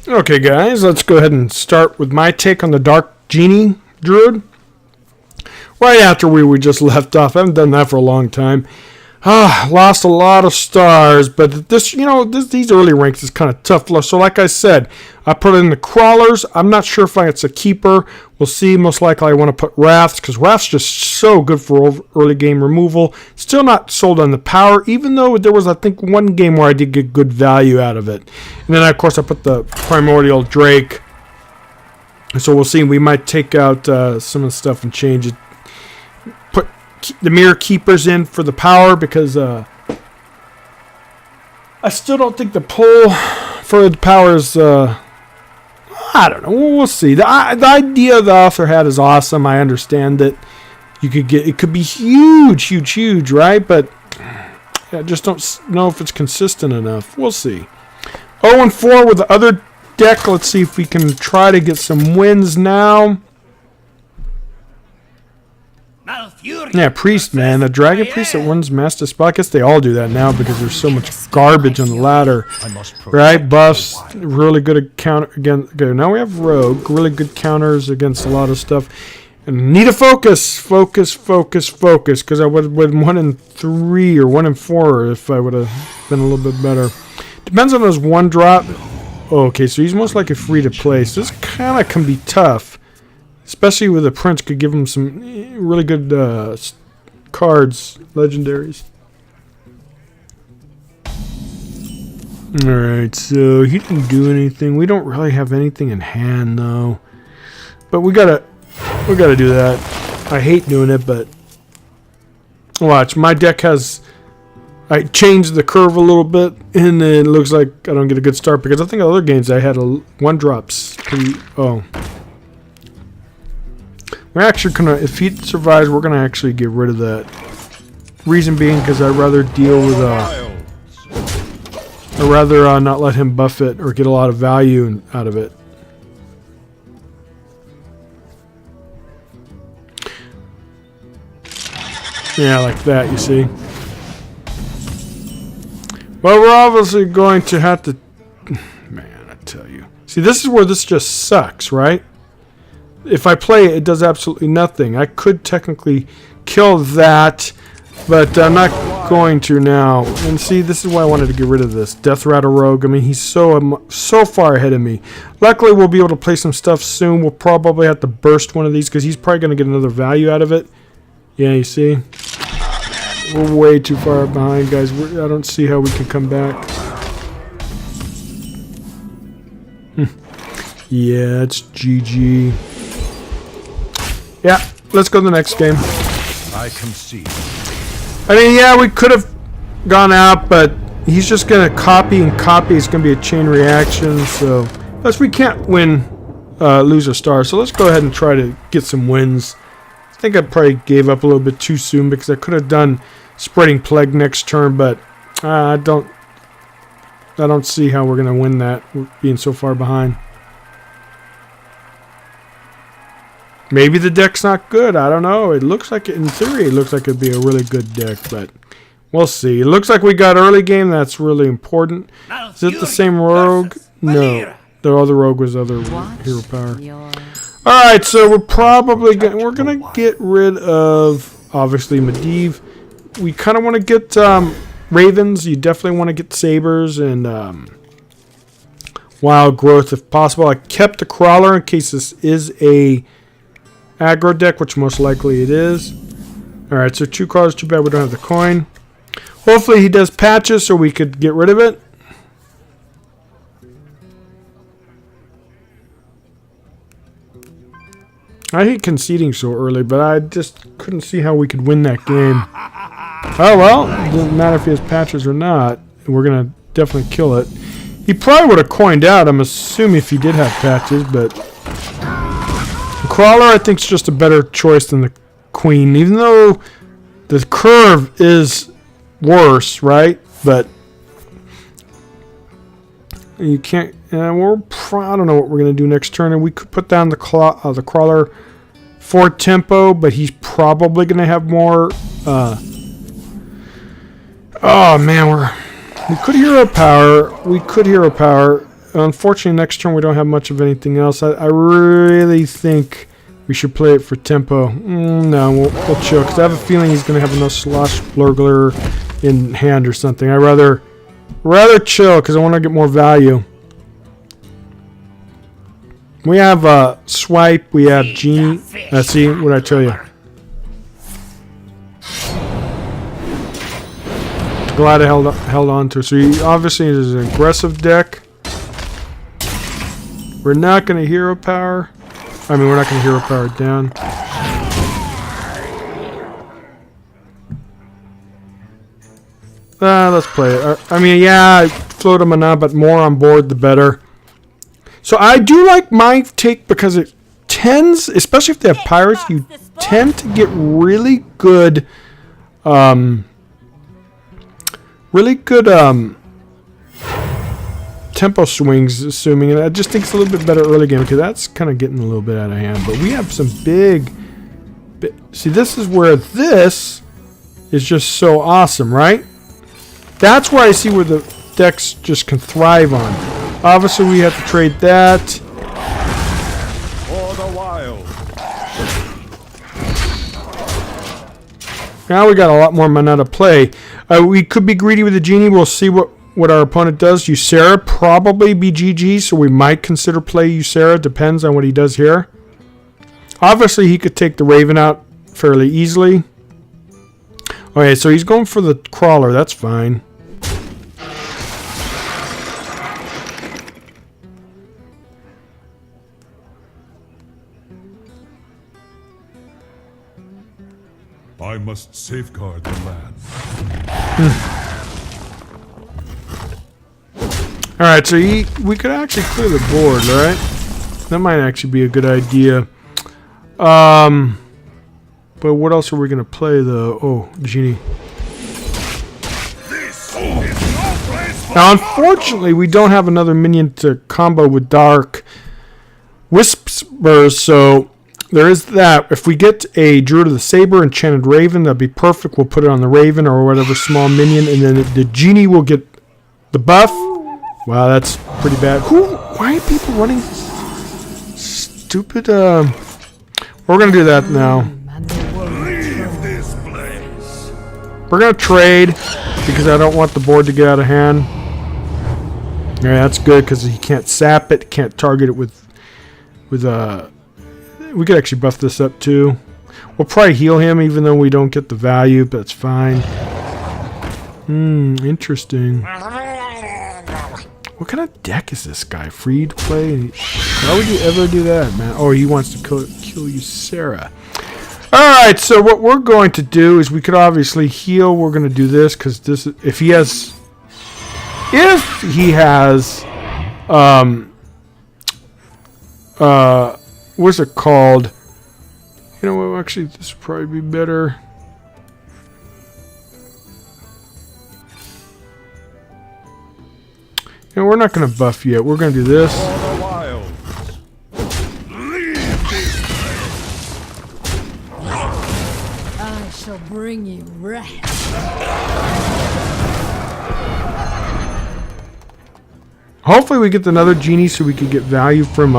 Okay, guys, let's go ahead and start with my take on the Dark Djinni Druid. Right after we just left off. I haven't done that for a long time. Lost a lot of stars, but these early ranks is kind of tough. So like I said, I put in the crawlers. I'm not sure if it's a keeper. We'll see. Most likely I want to put Wraths, because Wrath's just so good for early game removal. Still not sold on the power, even though there was, I think, one game where I did get good value out of it. And then, of course, I put the Primordial Drake. So we'll see. We might take out some of the stuff and change it. Put the Mirror Keepers in for the power, because I still don't think the pull for the power is... I don't know. We'll see. The idea the author had is awesome. I understand it. It could be huge, right? But I just don't know if it's consistent enough. We'll see. 0-4 with the other deck. Let's see if we can try to get some wins now. Yeah, Priest, man. A Dragon Priest that runs Master Spell. I guess they all do that now because there's so much garbage on the ladder. Right? Buffs. Really good at counter again. Okay, now we have Rogue. Really good counters against a lot of stuff. And need a focus. Focus. Because I would have been 1-3 or 1-4 if I would have been a little bit better. Depends on those 1-drop. Okay, so he's most likely free to play. So this kind of can be tough. Especially with the Prince, could give him some really good cards, legendaries. Alright, so he didn't do anything. We don't really have anything in hand, though. But we gotta do that. I hate doing it, but... Watch, my deck has... I changed the curve a little bit, and it looks like I don't get a good start, because I think other games I had 1-drops. We're actually gonna, if he survives, we're gonna actually get rid of that. Reason being, because I'd rather deal with I'd rather not let him buff it or get a lot of value out of it. Yeah, like that, you see. Well, we're obviously going to have to... Man, I tell you. See, this is where this just sucks, right? If I play it, it does absolutely nothing. I could technically kill that, but I'm not going to now. And see, this is why I wanted to get rid of this. Death Rattle Rogue. I mean, he's so far ahead of me. Luckily, we'll be able to play some stuff soon. We'll probably have to burst one of these, because he's probably going to get another value out of it. Yeah, you see? We're way too far behind, guys. I don't see how we can come back. Yeah, it's GG. Yeah, let's go to the next game. I concede. I mean, yeah, we could have gone out, but he's just going to copy and copy. It's going to be a chain reaction, so... Plus, we can't win, lose a star, so let's go ahead and try to get some wins. I think I probably gave up a little bit too soon, because I could have done Spreading Plague next turn, but I don't see how we're going to win that, being so far behind. Maybe the deck's not good. I don't know. It looks like, in theory, it looks like it'd be a really good deck, but we'll see. It looks like we got early game. That's really important. Is it the same rogue? No. The other rogue was other hero power. All right, so we're probably gonna get rid of, obviously, Medivh. We kind of want to get Ravens. You definitely want to get Sabers and Wild Growth if possible. I kept the Crawler in case this is a aggro deck, which most likely it is. Alright, so 2 cards. Too bad we don't have the coin. Hopefully he does patches so we could get rid of it. I hate conceding so early, but I just couldn't see how we could win that game. Oh well, it doesn't matter if he has patches or not. We're going to definitely kill it. He probably would have coined out, I'm assuming, if he did have patches, but... The Crawler, I think, is just a better choice than the Queen, even though the curve is worse, right? But you can't. I don't know what we're gonna do next turn, and we could put down the Crawler for tempo, but he's probably gonna have more. Oh man, we could hero power. unfortunately, next turn we don't have much of anything else. I really think we should play it for tempo. No, we'll chill, because I have a feeling he's going to have enough Slosh Blurgler in hand or something. I'd rather chill, because I want to get more value. We have Swipe, we have Djinni. See, what did I tell you? Glad I held on to it. So he obviously is an aggressive deck. We're not going to hero power. I mean, we're not going to hero power it down. Let's play it. I mean, yeah, I float him enough, but more on board, the better. So I do like my take because it tends, especially if they have pirates, you tend to get really good, tempo swings, assuming, and I just think it's a little bit better early game because that's kind of getting a little bit out of hand. But we have some big see, this is where this is just so awesome, right? That's where I see where the decks just can thrive on. Obviously, we have to trade that. For the wild. Now we got a lot more mana to play. We could be greedy with the Djinni. We'll see what our opponent does. Ysera probably be GG, so we might consider play Ysera. Depends on what he does here. Obviously, he could take the Raven out fairly easily. Okay, so he's going for the Crawler. That's fine. I must safeguard the land. Alright, so we could actually clear the board, right? That might actually be a good idea. But what else are we going to play, though? Oh, Djinni. Now, unfortunately, we don't have another minion to combo with Dark Whispers, so there is that. If we get a Druid of the Saber, Enchanted Raven, that'd be perfect. We'll put it on the Raven or whatever small minion, and then the Djinni will get the buff. Wow, that's pretty bad. Why are people running stupid? We're going to do that now. We're going to trade because I don't want the board to get out of hand. Yeah, that's good because he can't sap it, can't target it with we could actually buff this up too. We'll probably heal him even though we don't get the value, but it's fine. Interesting. What kind of deck is this guy? Free to play? Why would you ever do that, man? Oh, he wants to kill you, Sarah. Alright, so what we're going to do is we could obviously heal. We're going to do this because this, if he has what's it called? You know what, actually this would probably be better. You know, we're not going to buff yet. We're going to do this. I shall bring you rest. Hopefully we get another Djinni so we can get value from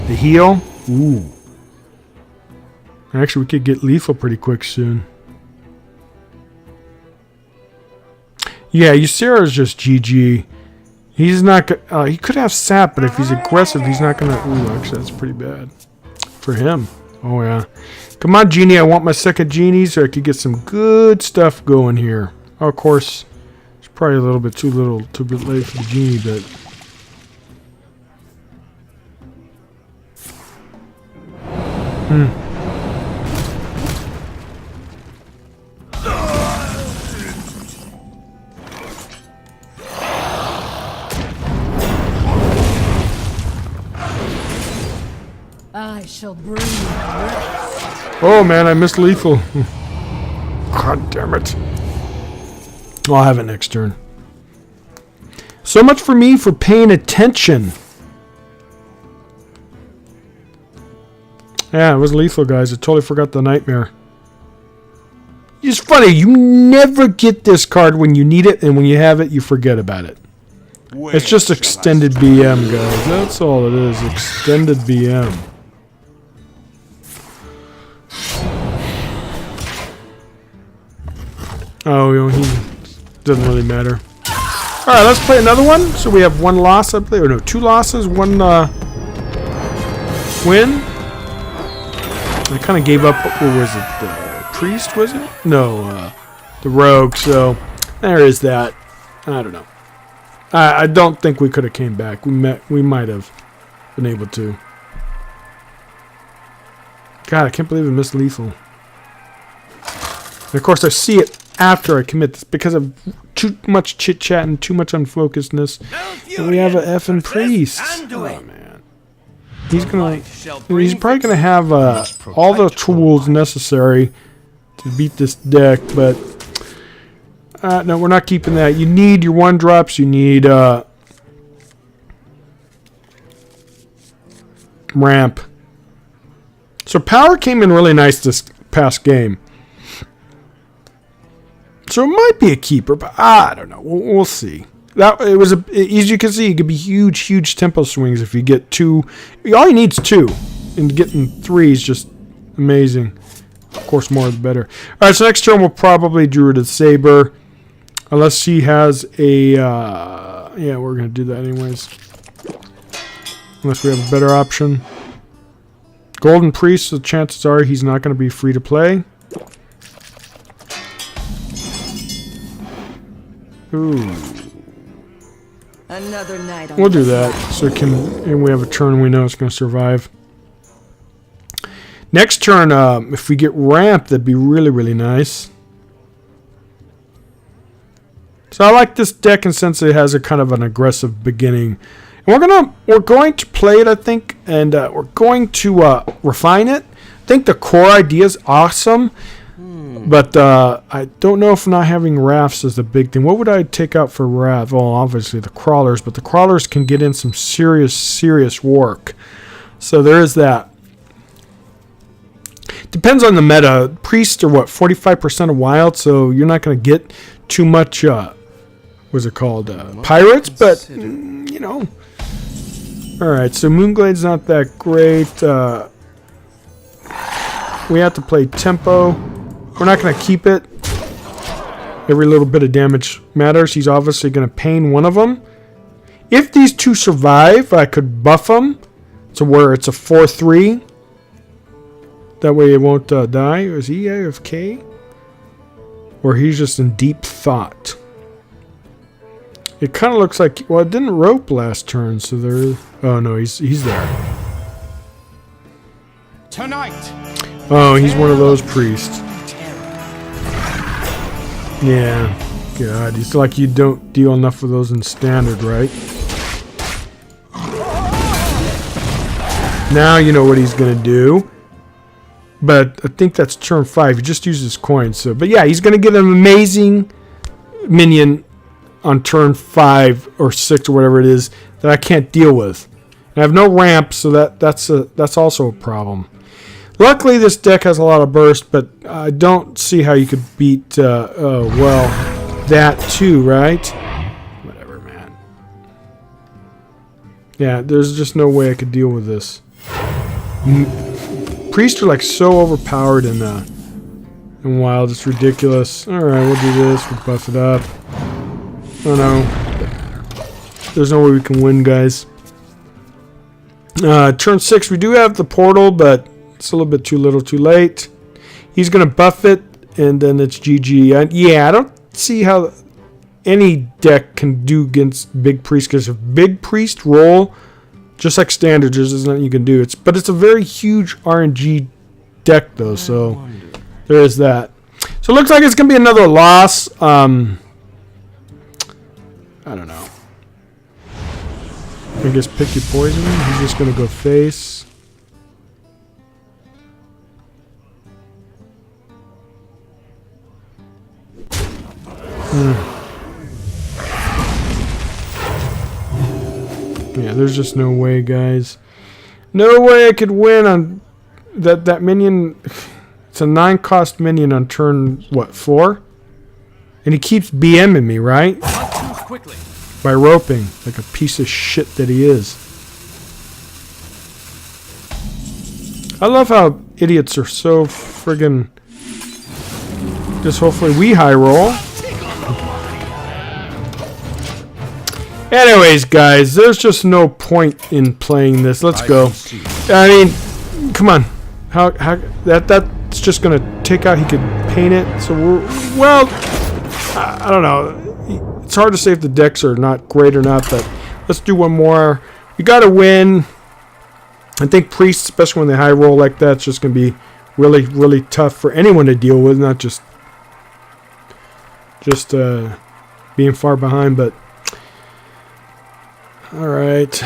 the heal. Ooh. Actually, we could get lethal pretty quick soon. Yeah, Ysera is just GG. He's not. He could have sap, but if he's aggressive, he's not gonna. Ooh, actually, that's pretty bad for him. Oh yeah. Come on, Djinni. I want my second Djinni so I could get some good stuff going here. Oh, of course, it's probably a little bit too bit late for the Djinni, but. I shall bring you rest. Oh man, I missed lethal. God damn it. I'll have it next turn. So much for me for paying attention. Yeah, it was lethal, guys. I totally forgot the nightmare. It's funny, you never get this card when you need it, and when you have it, you forget about it. It's just extended BM, guys. That's all it is. Extended BM. Oh, you know, he doesn't really matter. All right, let's play another one. So we have one loss, I believe, or no, 2 losses, 1 win. I kind of gave up. What was it? The priest, was it? No, the rogue. So there is that. I don't know. I don't think we could have came back. We might have been able to. God, I can't believe I missed lethal. And of course, I see it after I commit this because of too much chit chat and too much unfocusedness. And we have an effing priest. Oh man, he's probably gonna have all the tools necessary to beat this deck, but no, we're not keeping that. You need your 1-drops. You need ramp. So power came in really nice this past game. So it might be a keeper, but I don't know. We'll see. It was as you can see, it could be huge tempo swings if you get 2. All you need is 2, and getting 3 is just amazing. Of course, more the better. All right, so next turn we'll probably Druid a Saber, unless he has a. Yeah, we're gonna do that anyways. Unless we have a better option. Golden Priest, the chances are he's not going to be free to play. Ooh. Another night on We'll do that. So and we have a turn we know it's going to survive. Next turn, if we get ramp, that'd be really nice. So I like this deck, and since it has a kind of an aggressive beginning, and we're going to play it, I think, and we're going to refine it. I think the core idea is awesome. But I don't know if not having rafts is the big thing. What would I take out for raft? Well, obviously the crawlers, but the crawlers can get in some serious work. So there is that. Depends on the meta. Priests are 45% of wild, so you're not going to get too much. What's it called? Pirates, but you know. All right, so Moonglade's not that great. We have to play tempo. We're not going to keep it. Every little bit of damage matters. He's obviously going to pain one of them. If these 2 survive, I could buff them to where it's a 4/3. That way it won't die. Is he AFK? Or he's just in deep thought. It kind of looks like... Well, it didn't rope last turn, so there is... Oh, no, he's there. Tonight. Oh, he's one of those priests. Yeah, God, it's like you don't deal enough with those in standard, right? Now you know what he's gonna do. But I think that's turn 5. He just uses coins, so but yeah, he's gonna get an amazing minion on turn 5 or 6 or whatever it is that I can't deal with. And I have no ramp, so that's also a problem. Luckily, this deck has a lot of burst, but I don't see how you could beat, that too, right? Whatever, man. Yeah, there's just no way I could deal with this. Priests are like so overpowered in Wild, it's ridiculous. Alright, we'll do this, we'll buff it up. Oh no. There's no way we can win, guys. Turn 6, we do have the portal, but it's a little bit too little too late. He's going to buff it, and then it's GG. I don't see how any deck can do against Big Priest, because if Big Priest roll, just like Standard, there's nothing you can do. But it's a very huge RNG deck, though, so there is that. So it looks like it's going to be another loss. I don't know. I guess pick your poison. He's just going to go face. Yeah, there's just no way, guys. No way I could win on that minion. It's a 9-cost minion on turn, what, 4? And he keeps BMing me, right? Not too quickly. by roping like a piece of shit that he is. I love how idiots are so friggin'. Just hopefully we high roll. Anyways, guys, there's just no point in playing this. Let's go. I mean, come on. How that's just gonna take out. He could paint it. So I don't know. It's hard to say if the decks are not great or not, but let's do one more. We gotta win. I think priests, especially when they high roll like that, it's just gonna be really, really tough for anyone to deal with, not just being far behind. But all right,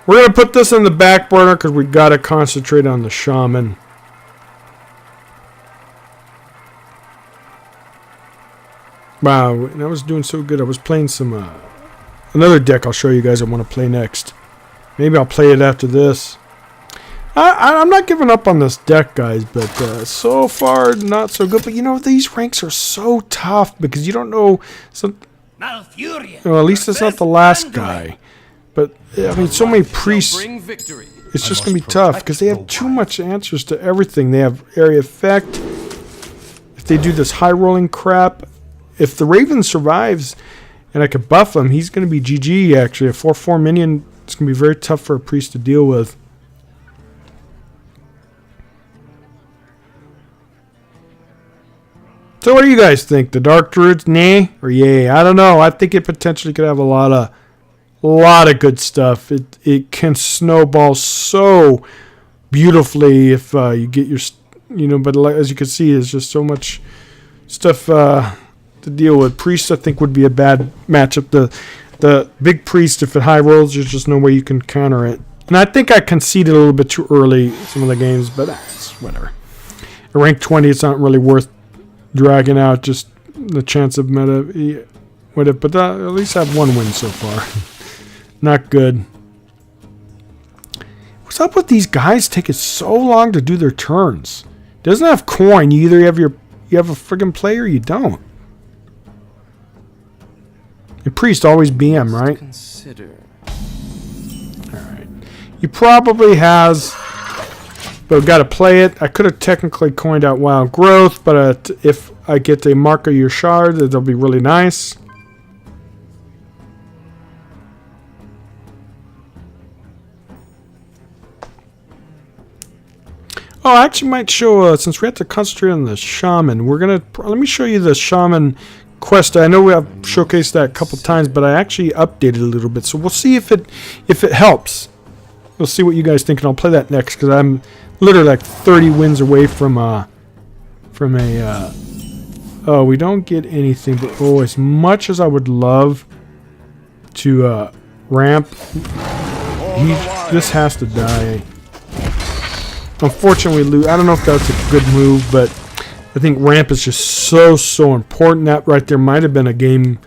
we're gonna put this on the back burner because we gotta concentrate on the shaman. Wow, and I was doing so good. I was playing some another deck I'll show you guys I want to play next. Maybe I'll play it after this. I'm not giving up on this deck, guys, but so far not so good. But you know, these ranks are so tough because you don't know. Well, at least it's not the last guy. But I mean, so many priests. It's just gonna be tough because they have too much answers to everything. They have area effect. If they do this high rolling crap, if the Raven survives and I could buff him, he's gonna be GG. Actually, a 4/4 minion. It's going to be very tough for a priest to deal with. So what do you guys think? The Dark Druids, nay or yay? I don't know. I think it potentially could have a lot of good stuff. It can snowball so beautifully if you get your, but as you can see, there's just so much stuff to deal with. Priest, I think, would be a bad matchup. The big priest, if it high rolls, there's just no way you can counter it. And I think I conceded a little bit too early in some of the games, but it's whatever. At rank 20, it's not really worth dragging out just the chance of meta with it. But at least I have one win so far. Not good. What's up with these guys taking so long to do their turns? Doesn't have coin. You either have a friggin' play or you don't. And priest always BM, right? Alright. He probably has, but got to play it. I could have technically coined out Wild Growth, but if I get a Mark of Your Shard, that'll be really nice. Oh, I actually might show, since we have to concentrate on the shaman, let me show you the shaman quest. I know we have showcased that a couple times, but I actually updated a little bit, so we'll see if it helps. We'll see what you guys think, and I'll play that next because I'm literally like 30 wins away from a. Oh, we don't get anything, but as much as I would love to ramp, this has to die. Unfortunately, we lose. I don't know if that's a good move, but I think ramp is just so important. That right there might have been a game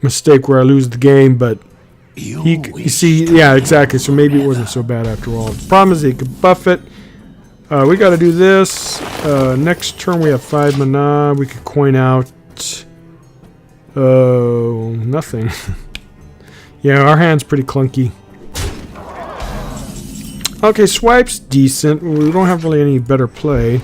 mistake where I lose the game, but you see, yeah, exactly. So maybe it wasn't so bad after all. The problem is he could buff it. We got to do this. Next turn we have 5 mana. We could coin out. Nothing. Yeah, our hand's pretty clunky. Okay, swipe's decent. We don't have really any better play.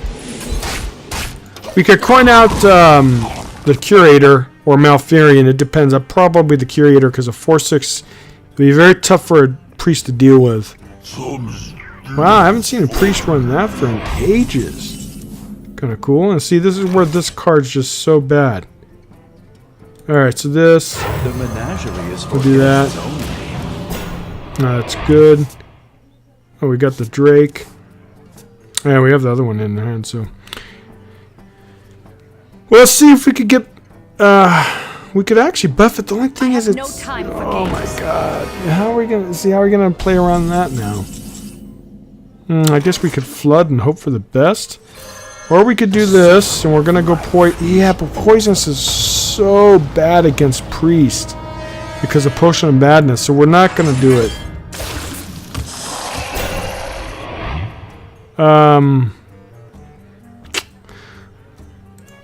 We could coin out the Curator or Malfurion. It depends. Probably the Curator because a 4/6 would be very tough for a priest to deal with. Wow, I haven't seen a priest run that for ages. Kind of cool. And see, this is where this card's just so bad. Alright, so this. We'll do that. That's good. Oh, we got the Drake. Yeah, we have the other one in hand, so. Well, let's see if we could get. We could actually buff it. The only thing is, it's. Oh my god! How are we gonna play around that now? I guess we could flood and hope for the best, or we could do this, and we're gonna go poison. Yeah, but poisonous is so bad against priest because of potion of madness. So we're not gonna do it.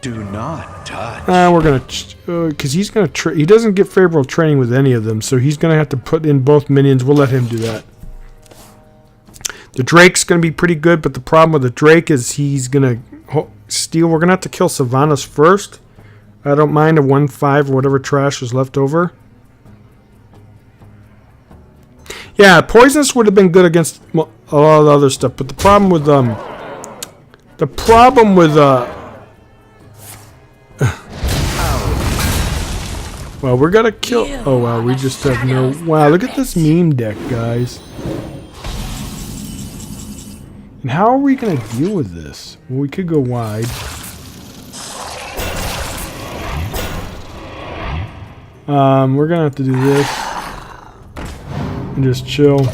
Do not touch. We're gonna, because he's gonna. He doesn't get favorable training with any of them, so he's gonna have to put in both minions. We'll let him do that. The Drake's gonna be pretty good, but the problem with the Drake is he's gonna steal. We're gonna have to kill Sylvanas first. I don't mind a 1/5 or whatever trash is left over. Yeah, poisonous would have been good against a lot of the other stuff, but the problem with well, we're gonna kill. Oh wow, we just have no. Wow, look at this meme deck, guys. And how are we gonna deal with this? Well, we could go wide. We're gonna have to do this and just chill.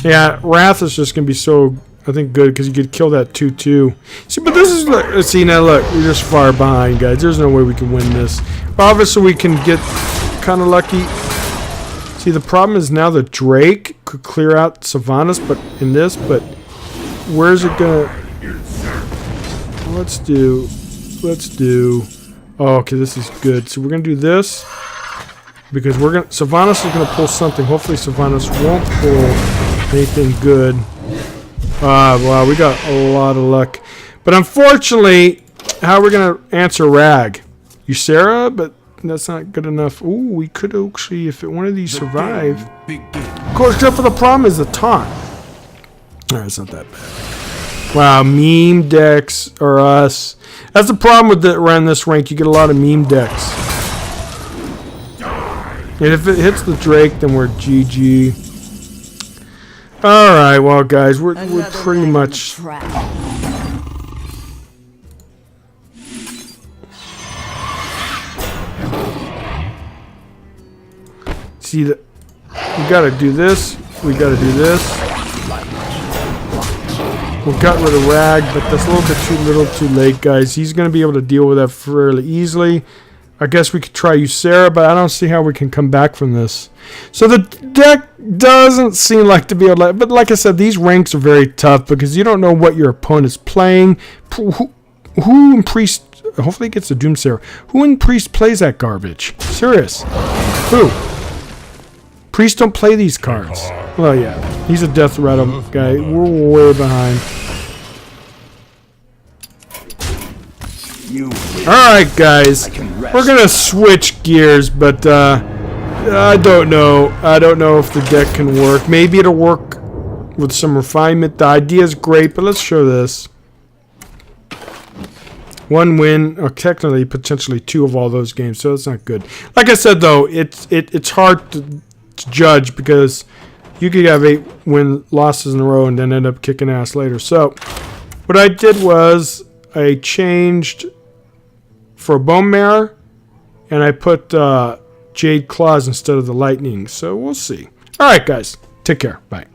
Yeah, Wrath is just gonna be so, I think, good because you could kill that 2/2. See, but this is like, see now look, we're just far behind, guys. There's no way we can win this. Obviously, we can get kind of lucky. See, the problem is now the Drake could clear out Sylvanas, but in this, but where's it gonna? Let's do. Oh, okay, this is good. So we're gonna do this because we're gonna. Sylvanas is gonna pull something. Hopefully, Sylvanas won't pull anything good. Wow, we got a lot of luck. But unfortunately, how are we going to answer Rag? Ysera, but that's not good enough. Ooh, we could actually, if one of these survive. Of course, except for the problem is the taunt. Alright, it's not that bad. Wow, meme decks are us. That's the problem with around this rank. You get a lot of meme decks. And if it hits the Drake, then we're GG. Alright, well guys, we're pretty much... See, we gotta do this, we gotta do this. We got rid of Rag, but that's a little bit too late, guys. He's gonna be able to deal with that fairly easily. I guess we could try Ysera, but I don't see how we can come back from this. So the deck doesn't seem like to be able to... But like I said, these ranks are very tough because you don't know what your opponent's playing. Who in Priest... Hopefully he gets a Doomsayer. Who in Priest plays that garbage? Serious. Who? Priest don't play these cards. Well, yeah. He's a Death Rattle guy. We're way behind. Alright guys, we're gonna switch gears, but I don't know. I don't know if the deck can work. Maybe it'll work with some refinement. The idea is great, but let's show this. One win, or technically potentially two of all those games, so it's not good. Like I said though, it's hard to judge because you could have 8 losses in a row and then end up kicking ass later. So what I did was I changed for Bone Marrow, and I put Jade Claws instead of the Lightning. So we'll see. All right, guys. Take care. Bye.